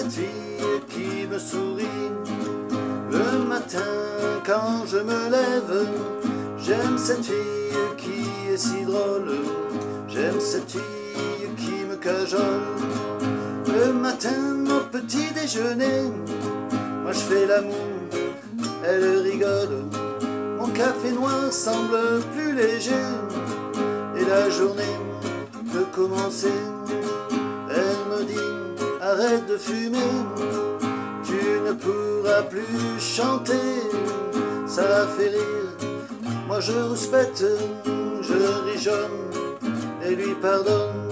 cette fille qui me sourit le matin quand je me lève. J'aime cette fille qui est si drôle. J'aime cette fille qui me cajole. Le matin au petit déjeuner, moi je fais l'amour, elle rigole. Mon café noir semble plus léger et la journée peut commencer. Elle me dit arrête de fumer, tu ne pourras plus chanter. Ça la fait rire, moi je rouspète, je rigeonne et lui pardonne.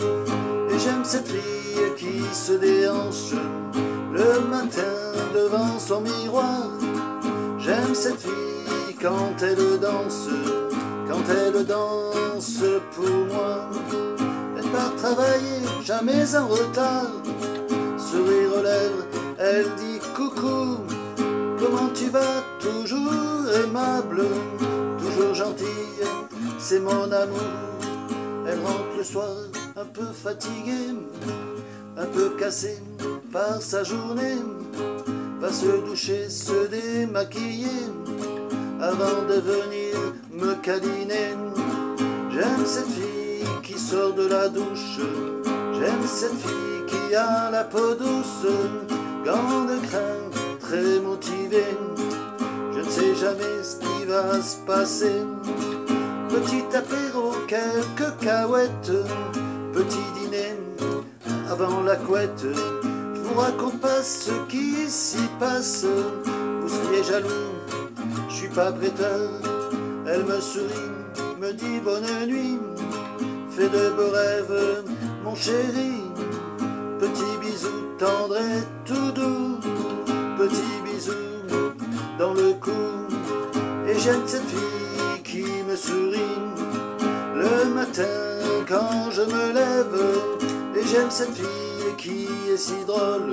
Et j'aime cette fille qui se déhanche le matin devant son miroir. J'aime cette fille quand elle danse pour moi. Elle part travailler, jamais en retard, sourire aux lèvres, elle dit coucou. Comment tu vas? Toujours aimable, toujours gentille, c'est mon amour. Elle rentre le soir un peu fatiguée, un peu cassée par sa journée, va se doucher, se démaquiller avant de venir me câliner. J'aime cette fille qui sort de la douche, j'aime cette fille qui a la peau douce, gants de crin, très motivée. Je ne sais jamais ce qui va se passer. Petit apéro, quelques cahuètes, petit dîner avant la couette. Je vous raconte pas ce qui s'y passe, vous seriez jaloux, je suis pas prêteur. Elle me sourit, me dit bonne nuit, fais de beaux rêves mon chéri. Petit bisou tendre et tout doux, petit bisou dans le cou. Et j'aime cette fille qui me sourit le matin quand je me lève. Et j'aime cette fille qui est si drôle,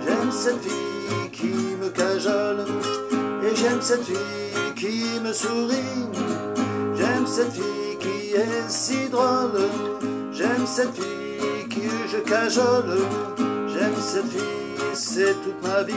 j'aime cette fille qui me cajole. Et j'aime cette fille qui me sourit, j'aime cette fille qui est si drôle, j'aime cette fille que je cajole. J'aime cette fille, c'est toute ma vie.